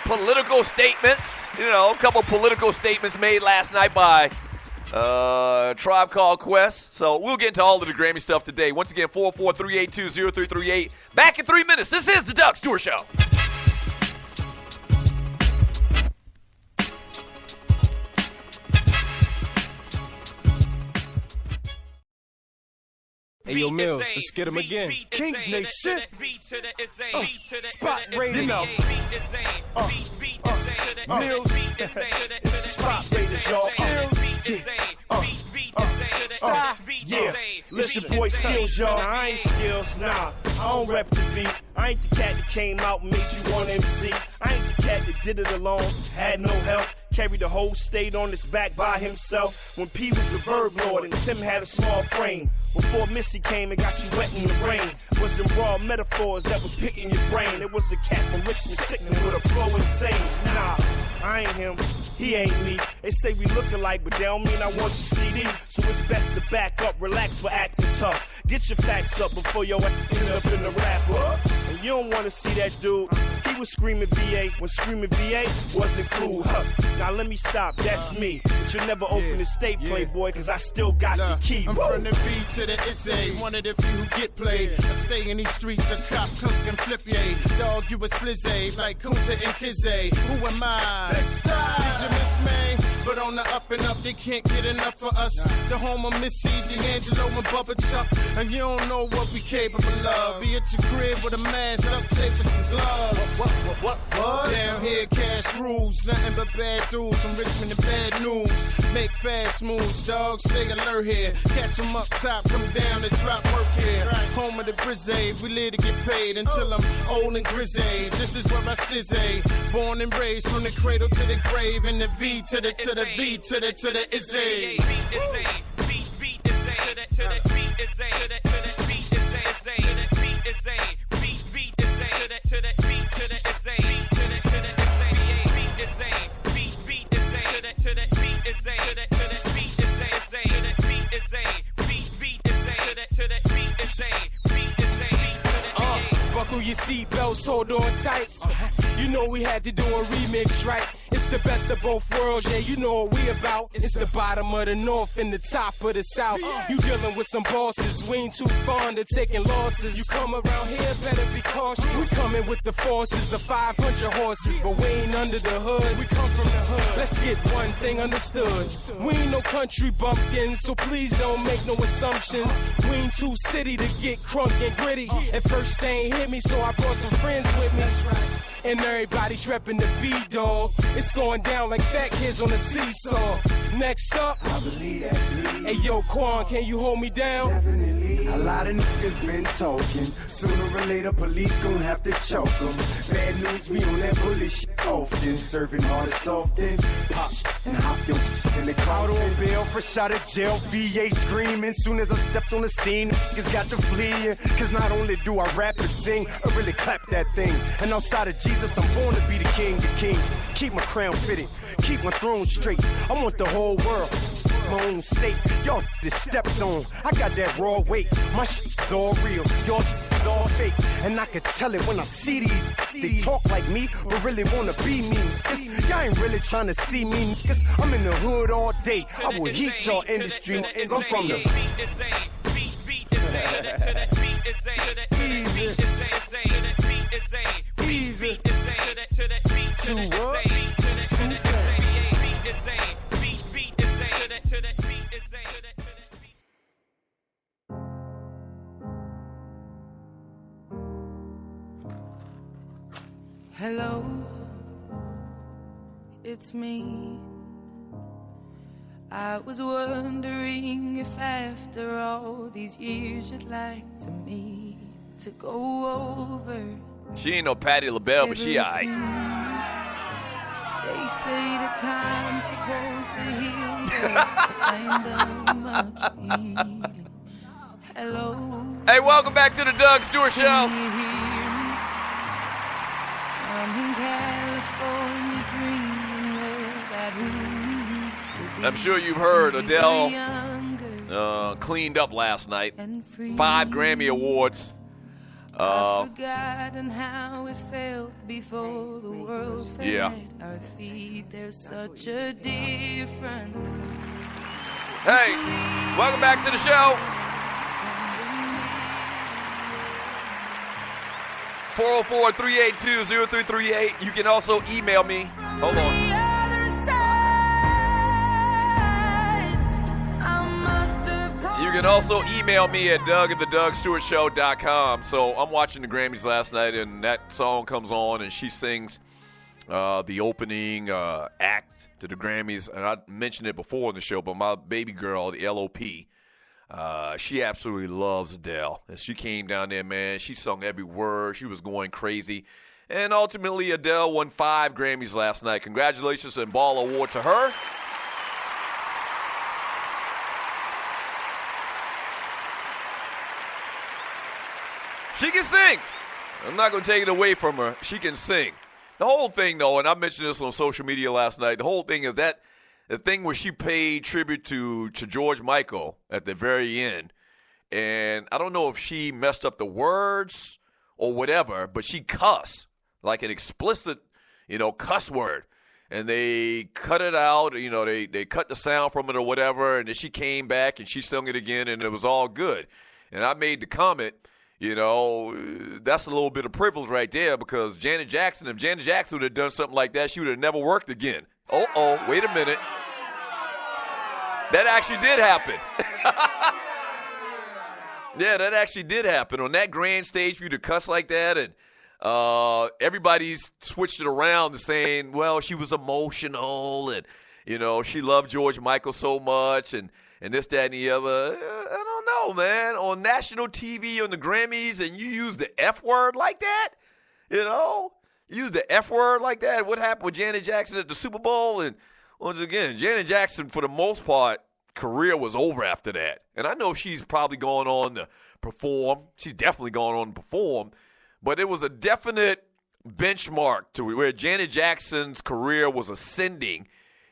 political statements. A couple political statements made last night by Tribe Called Quest. So we'll get into all of the Grammy stuff today. Once again, 443820338. Back in 3 minutes. This is the Doug Stewart Show. Hey, yo, Mills, let's get him again. Kings Nation. Spot Raiders. Mills. Spot Raiders, y'all. Yeah. Listen, boy, skills, y'all. Nah, I ain't skills, nah. I don't rep the beat. I ain't the cat that came out and made you one MC. I ain't the cat that did it alone, had no help. Carried the whole state on his back by himself. When P was the verb lord and Tim had a small frame. Before Missy came and got you wet in the rain. Was them raw metaphors that was picking your brain. It was a cat from Richmond sickening with a flow insane. Nah, I ain't him, he ain't me. They say we look alike, but they don't mean I want your CD. So it's best to back up, relax for acting tough. Get your facts up before your ass end up in the rapper. And you don't wanna see that dude. He was screaming VA when screaming VA wasn't cool. Now let me stop, that's me. But you'll never open the state, Playboy, cause I still got the key. I'm from the B to the SA, one of the few who get played. I stay in these streets, a cop, cook, and flip, yay. Dog, you a slizzy, like Kunta and Kizzy. Who am I? Next time. Did you miss me? But on the up and up, they can't get enough for us. The home of Missy, D'Angelo, and Bubba Chuck. And you don't know what we capable of. Be at your crib with a mask, duct tape, and some gloves. What? Down here, cash rules. Nothing but bad dudes from Richmond to bad news. Make fast moves, dog. Stay alert here. Catch them up top, come down and drop work here. Home of the Brizzy, we live to get paid until I'm old and grizzly. This is where I stizzy. Born and raised from the cradle to the grave. And the V to the V to the Izzy. Buckle your seatbelts, hold on tight. You know we had to do a remix, right? It's the best of both worlds, yeah, you know what we about. It's the bottom of the north and the top of the south. You dealing with some bosses, we ain't too fond of taking losses. You come around here, better be cautious. We coming with the forces of 500 horses, but we ain't under the hood. We come from the hood. Let's get one thing understood. We ain't no country bumpkins, so please don't make no assumptions. We ain't too city to get crunk and gritty. At first they ain't hit me, so I brought some friends with me. And everybody's repping the V-Dog. It's going down like fat kids on a seesaw. Next up, I believe that's me. Hey yo, Quan, can you hold me down? Definitely. A lot of niggas been talking. Sooner or later, police gon' have to choke them. Bad news, we on that bullet shit often. Serving hard often. Pop shit and hop your in the car. Out on bail, fresh out of jail. VA screaming. Soon as I stepped on the scene, niggas got to fleeing. Cause not only do I rap and sing, I really clap that thing. And outside of Jesus, I'm born to be the king of kings. Keep my crown fitted, keep my throne straight. I want the whole world, my own state. Y'all just stepped on. I got that raw weight. My shit's all real, your shit's all fake. And I can tell it when I see these. They talk like me, but really wanna be me. Y'all ain't really trying to see me, niggas. I'm in the hood all day. I will heat y'all industry. I'm from the easy. To what? Hello, it's me. I was wondering if after all these years you'd like to me to go over. She ain't no Patti LaBelle, but she aight. They say the time's supposed to heal, but I ain't done much healing. Hello. Hey, welcome back to the Doug Stewart Show. Can you hear me? I'm in California dreaming where that used to be. I'm sure you've heard Adele cleaned up last night. 5 Grammy Awards. I've forgotten how it felt before the world fell Yeah. at our feet. There's such a difference. Hey, welcome back to the show. 404-382-0338. You can also email me. Hold on. You can also email me at Doug@theDougStewartShow.com. So I'm watching the Grammys last night, and that song comes on, and she sings the opening act to the Grammys. And I mentioned it before in the show, but my baby girl, the LOP, she absolutely loves Adele. And she came down there, man. She sung every word. She was going crazy. And ultimately, Adele won 5 Grammys last night. Congratulations and Ball Award to her. She can sing. I'm not going to take it away from her. She can sing. The whole thing, though, and I mentioned this on social media last night, the whole thing is that the thing where she paid tribute to George Michael at the very end. And I don't know if she messed up the words or whatever, but she cussed like an explicit, cuss word. And they cut it out, they cut the sound from it or whatever, and then she came back and she sung it again, and it was all good. And I made the comment, that's a little bit of privilege right there, because if Janet Jackson would have done something like that, she would have never worked again. Wait a minute. That actually did happen. Yeah, that actually did happen. On that grand stage for you to cuss like that, and everybody's switched it around to saying, well, she was emotional, and, she loved George Michael so much, and this, that, and the other. I don't know, man. On national TV, on the Grammys, and you use the F word like that? Use the F word like that? What happened with Janet Jackson at the Super Bowl? And once again, Janet Jackson, for the most part, career was over after that. And I know she's probably gone on to perform. She's definitely gone on to perform. But it was a definite benchmark to where Janet Jackson's career was ascending,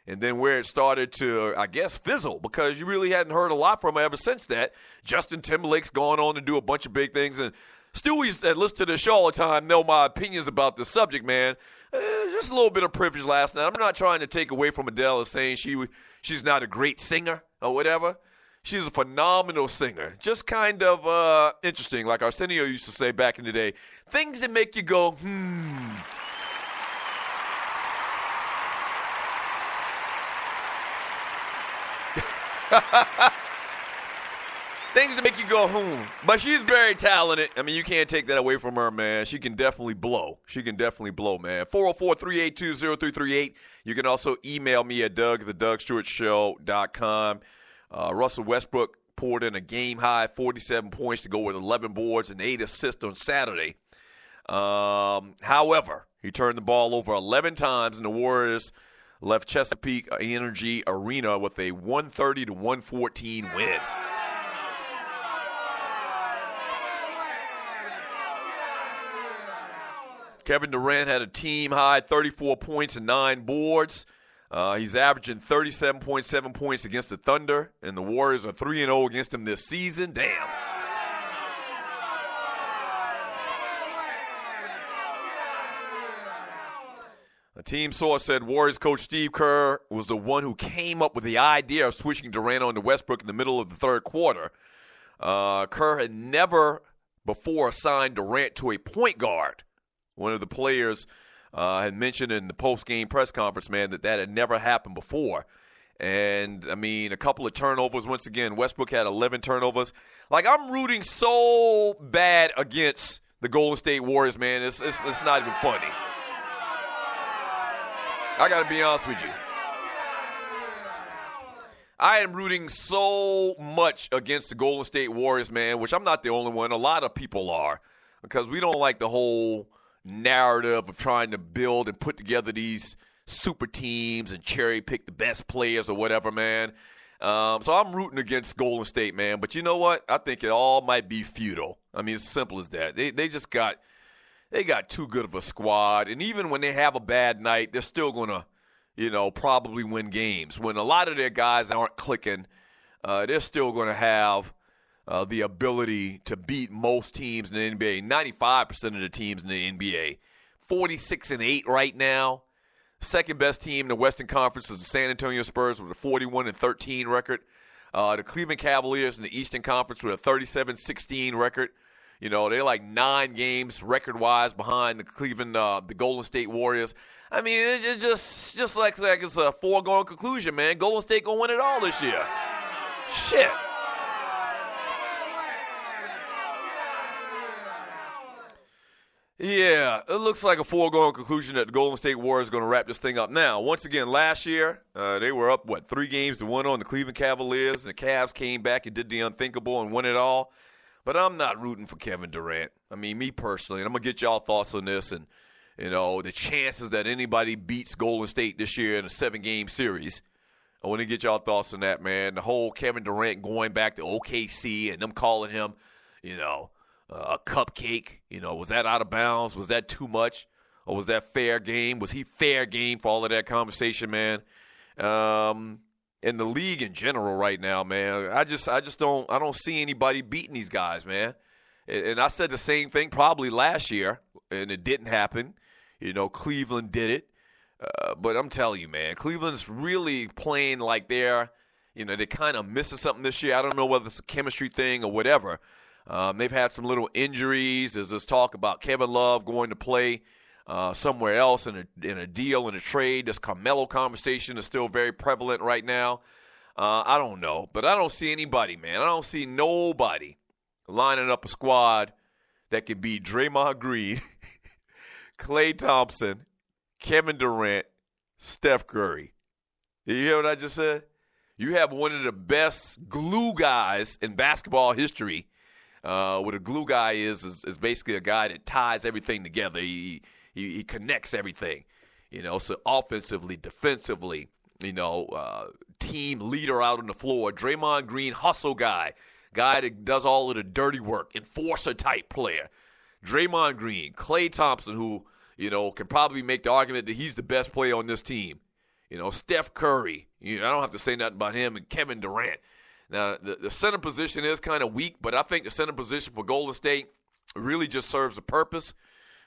and then where it started to, I guess, fizzle, because you really hadn't heard a lot from her ever since that. Justin Timberlake's gone on to do a bunch of big things, and Stewies that listen to the show all the time know my opinions about this subject, man. Just a little bit of privilege last night. I'm not trying to take away from Adele as saying she's not a great singer or whatever. She's a phenomenal singer. Just kind of interesting, like Arsenio used to say back in the day. Things that make you go, Things that make you go, But she's very talented. I mean, you can't take that away from her, man. She can definitely blow. Man. 404-382-0338. You can also email me at Doug@theDougStewartShow.com. Russell Westbrook poured in a game-high 47 points to go with 11 boards and 8 assists on Saturday. However, he turned the ball over 11 times, and the Warriors left Chesapeake Energy Arena with a 130-114 win. Kevin Durant had a team-high 34 points and 9 boards. He's averaging 37.7 points against the Thunder, and the Warriors are 3-0 against him this season. Damn. A team source said Warriors coach Steve Kerr was the one who came up with the idea of switching Durant on to Westbrook in the middle of the third quarter. Kerr had never before assigned Durant to a point guard. One of the players had mentioned in the post-game press conference, man, that had never happened before. And, I mean, a couple of turnovers. Once again, Westbrook had 11 turnovers. Like, I'm rooting so bad against the Golden State Warriors, man. It's not even funny. I got to be honest with you. I am rooting so much against the Golden State Warriors, man, which I'm not the only one. A lot of people are, because we don't like the whole narrative of trying to build and put together these super teams and cherry pick the best players or whatever, man. So I'm rooting against Golden State, man. But you know what? I think it all might be futile. I mean, it's as simple as that. They just got too good of a squad. And even when they have a bad night, they're still going to, probably win games. When a lot of their guys aren't clicking, they're still going to have the ability to beat most teams in the NBA, 95% of the teams in the NBA. 46-8 right now. Second best team in the Western Conference is the San Antonio Spurs with a 41-13 record. The Cleveland Cavaliers in the Eastern Conference with a 37-16 record. You know, they're like 9 games record-wise behind the Golden State Warriors. I mean, it's just like it's a foregone conclusion, man. Golden State gonna win it all this year. Shit. Yeah, it looks like a foregone conclusion that the Golden State Warriors are going to wrap this thing up. Now, once again, last year, they were up, 3-1 on the Cleveland Cavaliers, and the Cavs came back and did the unthinkable and won it all. But I'm not rooting for Kevin Durant. I mean, me personally, and I'm going to get y'all thoughts on this, and, you know, the chances that anybody beats Golden State this year in a 7-game series. I want to get y'all thoughts on that, man. The whole Kevin Durant going back to OKC and them calling him, you know, a cupcake, you know, was that out of bounds? Was that too much? Or was that fair game? Was he fair game for all of that conversation, man? In the league in general right now, man, I don't see anybody beating these guys, man. And I said the same thing probably last year, and it didn't happen. You know, Cleveland did it. But I'm telling you, man, Cleveland's really playing like they're kind of missing something this year. I don't know whether it's a chemistry thing or whatever. They've had some little injuries. There's this talk about Kevin Love going to play somewhere else in a deal, in a trade. This Carmelo conversation is still very prevalent right now. I don't know. But I don't see anybody, man. I don't see nobody lining up a squad that can beat Draymond Green, Klay Thompson, Kevin Durant, Steph Curry. You hear what I just said? You have one of the best glue guys in basketball history. What a glue guy is basically a guy that ties everything together. He connects everything, you know. So offensively, defensively, you know, team leader out on the floor. Draymond Green, hustle guy that does all of the dirty work, enforcer type player. Draymond Green, Klay Thompson, who, you know, can probably make the argument that he's the best player on this team. You know, Steph Curry. I don't have to say nothing about him, and Kevin Durant. Now, the center position is kind of weak, but I think the center position for Golden State really just serves a purpose.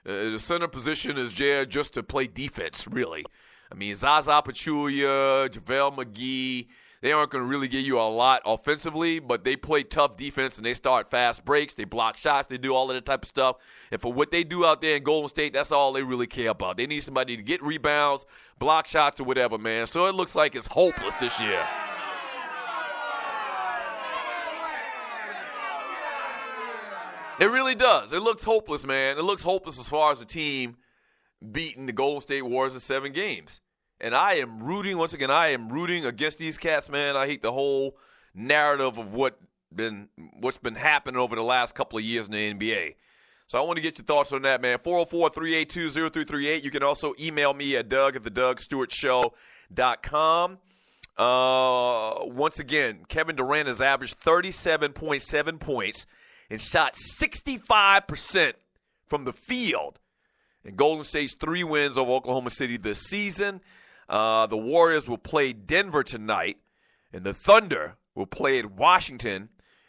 The center position is there just to play defense, really. I mean, Zaza Pachulia, JaVale McGee, they aren't going to really give you a lot offensively, but they play tough defense, and they start fast breaks. They block shots. They do all of that type of stuff. And for what they do out there in Golden State, that's all they really care about. They need somebody to get rebounds, block shots, or whatever, man. So it looks like it's hopeless this year. It really does. It looks hopeless, man. It looks hopeless as far as the team beating the Golden State Warriors in 7 games. And I am rooting against these cats, man. I hate the whole narrative of what's been happening over the last couple of years in the NBA. So I want to get your thoughts on that, man. 404-382-0338. You can also email me at doug@thedougstewartshow.com. Once again, Kevin Durant has averaged 37.7 points and shot 65% from the field. And Golden State's 3 wins over Oklahoma City this season. The Warriors will play Denver tonight, and the Thunder will play at Washington,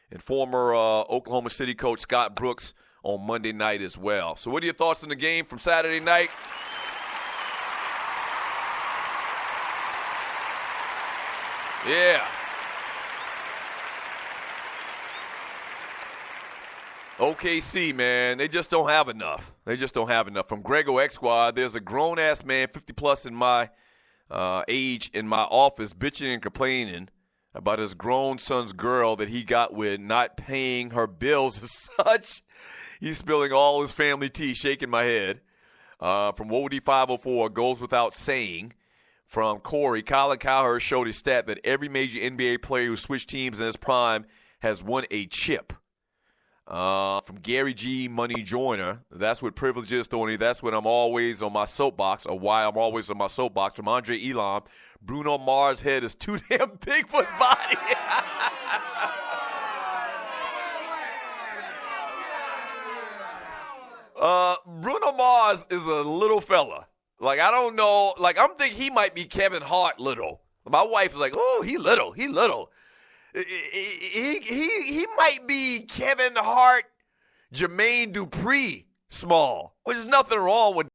and former Oklahoma City coach Scott Brooks on Monday night as well. So what are your thoughts on the game from Saturday night? Yeah. OKC, man, they just don't have enough. From Grego X Squad, there's a grown-ass man, 50-plus in my age, in my office, bitching and complaining about his grown son's girl that he got with not paying her bills as such. He's spilling all his family tea, shaking my head. From Wody 504, goes without saying. From Corey, Colin Cowherd showed his stat that every major NBA player who switched teams in his prime has won a chip. From Gary G. Money Joyner, that's what privilege is, Tony. That's when I'm always on my soapbox, or why I'm always on my soapbox. From Andre Elam, Bruno Mars' head is too damn big for his body. Bruno Mars is a little fella. Like, I don't know. Like, I'm thinking he might be Kevin Hart little. My wife is like, oh, he little. he might be Kevin Hart, Jermaine Dupri small, which is nothing wrong with